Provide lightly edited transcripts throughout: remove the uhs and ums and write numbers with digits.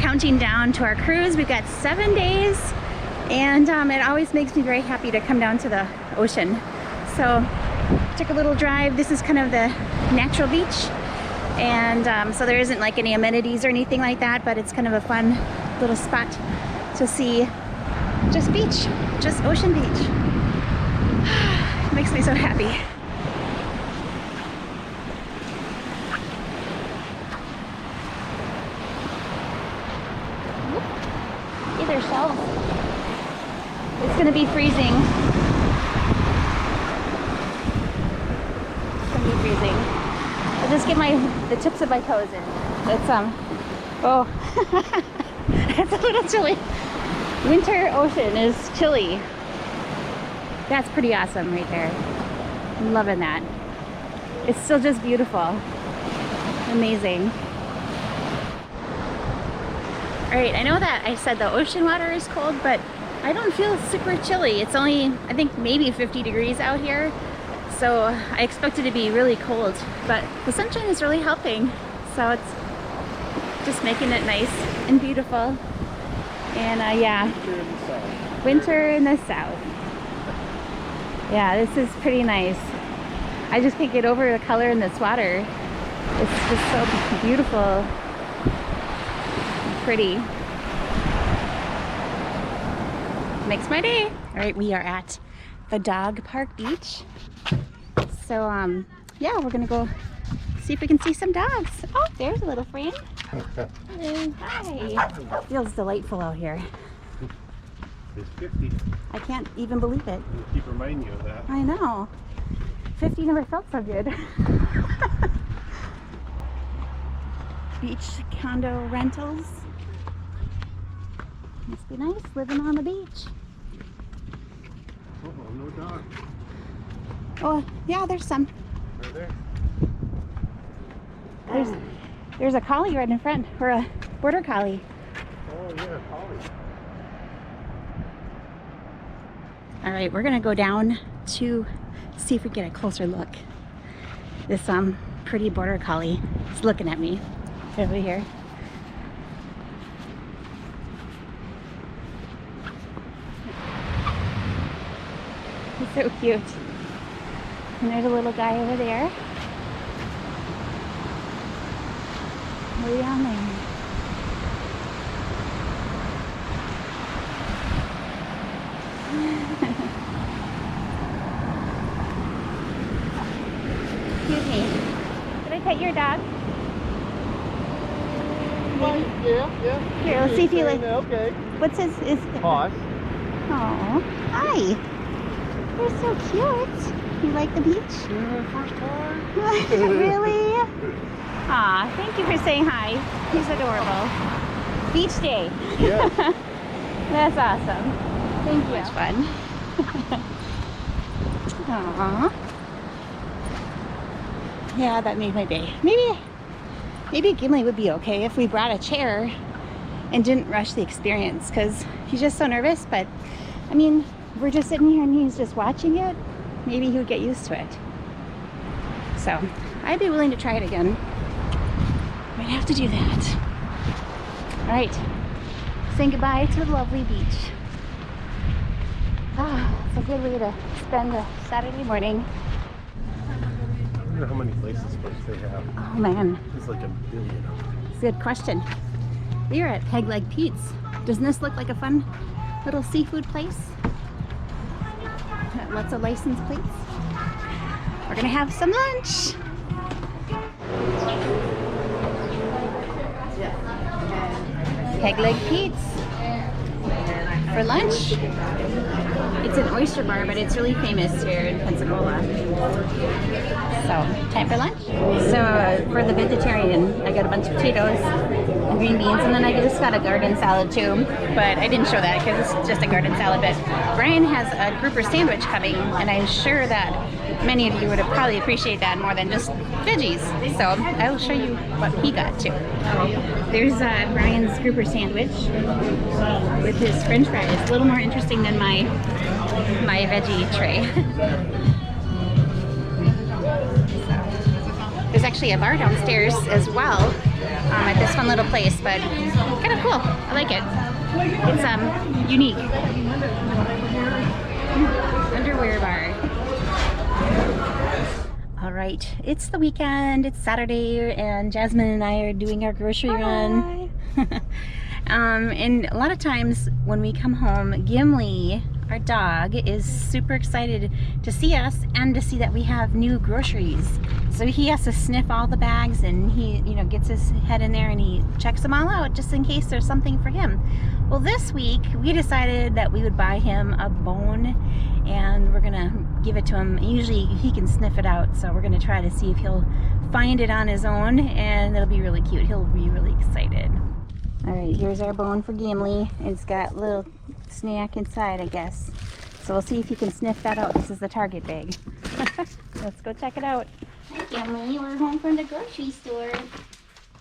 counting down to our cruise. We've got 7 days, and it always makes me very happy to come down to the ocean. So took a little drive. This is kind of the natural beach, and so there isn't like any amenities or anything like that, but it's kind of a fun little spot to see just beach, just ocean beach. It makes me so happy. See their shells. It's gonna be freezing. Freezing. I'll just get the tips of my toes in. It's oh, it's a little chilly. Winter ocean is chilly. That's pretty awesome right there. I'm loving that. It's still just beautiful. Amazing. All right, I know that I said the ocean water is cold, but I don't feel super chilly. It's only, I think, maybe 50 degrees out here. So I expect it to be really cold, but the sunshine is really helping. So it's just making it nice and beautiful. And yeah, winter in the south. Yeah, this is pretty nice. I just can't get over the color in this water. It's just so beautiful and pretty. Makes my day. All right, we are at the dog park beach. So yeah, we're gonna go see if we can see some dogs. Oh, there's a little friend. Hello. Hi. Feels delightful out here. It's 50. I can't even believe it. We'll keep reminding you of that. I know. 50 never felt so good. Beach condo rentals. Must be nice living on the beach. Oh, no dog. Oh, yeah, there's some. Right there. There's a collie right in front, or a border collie. Oh, yeah, collie. All right, we're gonna go down to see if we can get a closer look. This pretty border collie is looking at me over here. He's so cute. And there's a little guy over there. Way down there. Excuse me. Can I pet your dog? Yeah. Here, let's see if you like. Okay. What's his? Pause. Oh, hi. You're so cute. You like the beach? Yeah, first time. Really? Aw, thank you for saying hi. He's adorable. Beach day. Yeah. That's awesome. Thank you. It's fun. Aww. Yeah, that made my day. Maybe Gimli would be okay if we brought a chair and didn't rush the experience, because he's just so nervous. But I mean, we're just sitting here and he's just watching it. Maybe he would get used to it. So I'd be willing to try it again. Might have to do that. All right, saying goodbye to the lovely beach. Ah, it's a good way to spend a Saturday morning. I wonder how many places first they have. Oh man, It's like a billion. it's a good question. We are at Peg Leg Pete's. Doesn't this look like a fun little seafood place? Lots of license plates. We're gonna have some lunch. Peg Leg Pete's for lunch. It's an oyster bar, but it's really famous here in Pensacola. So, time for lunch. So, for the vegetarian, I got a bunch of potatoes and green beans, and then I just got a garden salad too. But I didn't show that because it's just a garden salad. But Brian has a grouper sandwich coming, and I'm sure that many of you would probably appreciate that more than just veggies. So I will show you what he got too. There's Brian's grouper sandwich with his french fries. A little more interesting than my veggie tray. There's actually a bar downstairs as well at this fun little place, but kind of cool. I like it. It's unique. Underwear bar. All right, it's the weekend. It's Saturday, and Jasmine and I are doing our grocery run. And a lot of times when we come home, Gimli, our dog, is super excited to see us and to see that we have new groceries. So he has to sniff all the bags, and he, gets his head in there and he checks them all out just in case there's something for him. Well, this week we decided that we would buy him a bone, and we're gonna give it to him. Usually he can sniff it out, so we're gonna try to see if he'll find it on his own, and it'll be really cute. He'll be really excited. All right, here's our bone for Gimli. It's got a little snack inside, I guess. So we'll see if he can sniff that out. This is the Target bag. Let's go check it out. Hi, Gimli. We're home from the grocery store.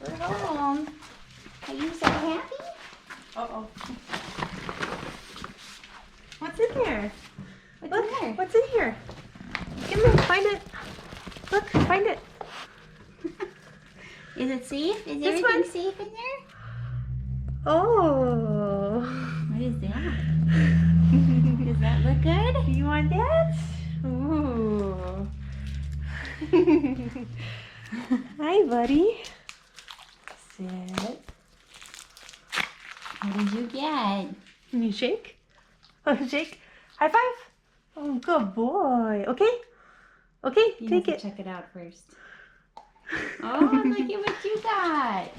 We're home. Are you so happy? Uh-oh. What's in there? What's in there? What's in here? Gimli, find it. Look, find it. Is it safe? Is This everything one? safe in there? Oh. What is that? Does that look good? You want that? Ooh. Hi, buddy. Sit. What did you get? Can you shake? Oh, shake. High five. Oh, good boy. Okay. Okay, You take have it. to check it out first. Oh, look at what you got.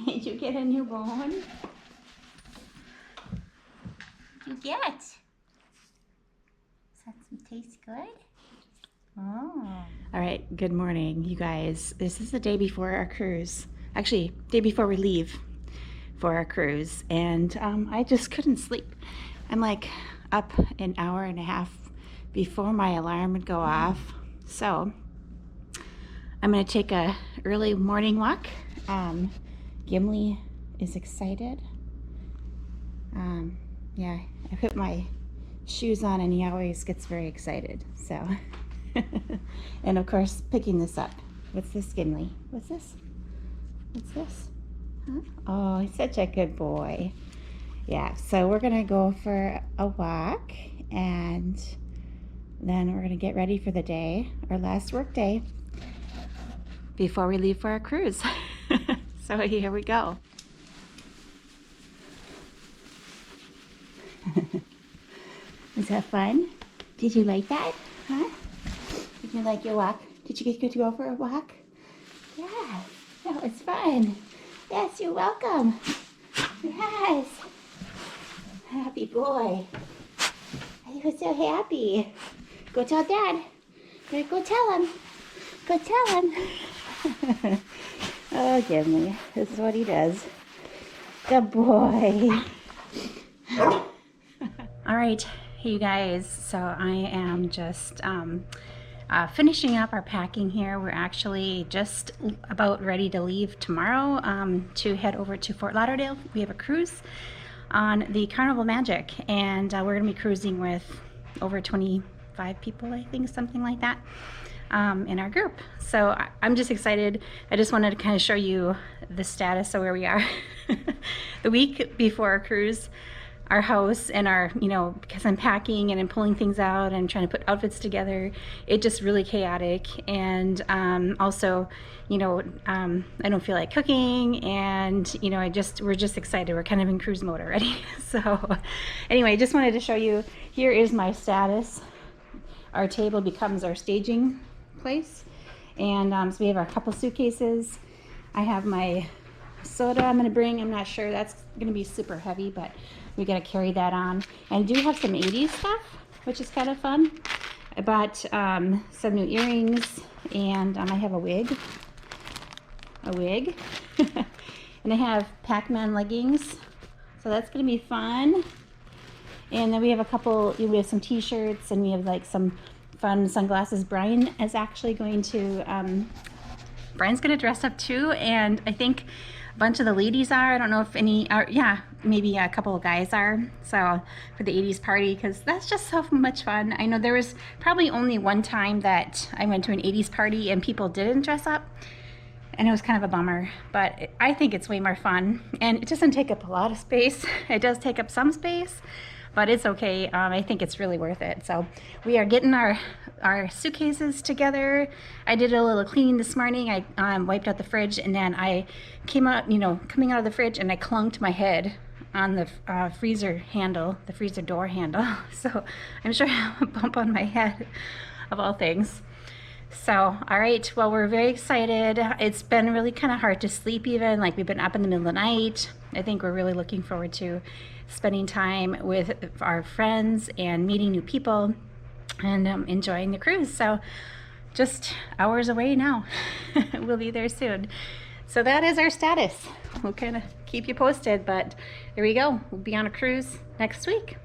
Did you get a new bone? What did you get? Does that taste good? Oh. All right, good morning, you guys. This is the day before our cruise. Actually, day before we leave for our cruise. And I just couldn't sleep. I'm like up an hour and a half before my alarm would go off. So I'm gonna take a early morning walk. Gimli is excited. Yeah, I put my shoes on and he always gets very excited. So, and of course, picking this up. What's this, Gimli? What's this? What's this? Huh? Oh, he's such a good boy. Yeah, so we're gonna go for a walk, and then we're gonna get ready for the day, our last work day, before we leave for our cruise. So here we go. Was that fun? Did you like that? Huh? Did you like your walk? Did you get to go for a walk? Yeah, that was fun. Yes, you're welcome. Yes. Happy boy. I was so happy. Go tell Dad. Go tell him. Go tell him. Oh, Gimli. This is what he does. Good boy. All right, hey you guys. So I am just finishing up our packing here. We're actually just about ready to leave tomorrow to head over to Fort Lauderdale. We have a cruise on the Carnival Magic, and we're gonna be cruising with over 25 people, I think, something like that, in our group. So I'm just excited. I just wanted to kind of show you the status of where we are. The week before our cruise, our house and our, because I'm packing and I'm pulling things out and trying to put outfits together, it just really chaotic. And also, I don't feel like cooking, and we're just excited. We're kind of in cruise mode already. So anyway, just wanted to show you, here is my status. Our table becomes our staging place. And so we have our couple suitcases. I have my soda I'm gonna bring. I'm not sure, that's gonna be super heavy, but we gotta carry that on. And I do have some 80s stuff, which is kind of fun. I bought some new earrings, and I have a wig. And I have Pac-Man leggings, so that's gonna be fun. And then we have we have some t-shirts, and we have like some fun sunglasses. Brian is actually going to, Brian's gonna dress up too, and I think a bunch of the ladies are. I don't know if any are. Yeah, maybe a couple of guys are. So for the 80s party, because that's just so much fun. I know there was probably only one time that I went to an 80s party and people didn't dress up. And it was kind of a bummer, but I think it's way more fun. And it doesn't take up a lot of space. It does take up some space, but it's okay. I think it's really worth it. So we are getting our suitcases together. I did a little cleaning this morning. I wiped out the fridge, and then I came out, coming out of the fridge, and I clunked my head on the freezer handle, the freezer door handle. So I'm sure I have a bump on my head, of all things. So, all right, well, we're very excited. It's been really kind of hard to sleep even, like we've been up in the middle of the night. I think we're really looking forward to spending time with our friends and meeting new people and enjoying the cruise. So just hours away now. We'll be there soon. So that is our status. We'll kind of keep you posted, but there we go. We'll be on a cruise next week.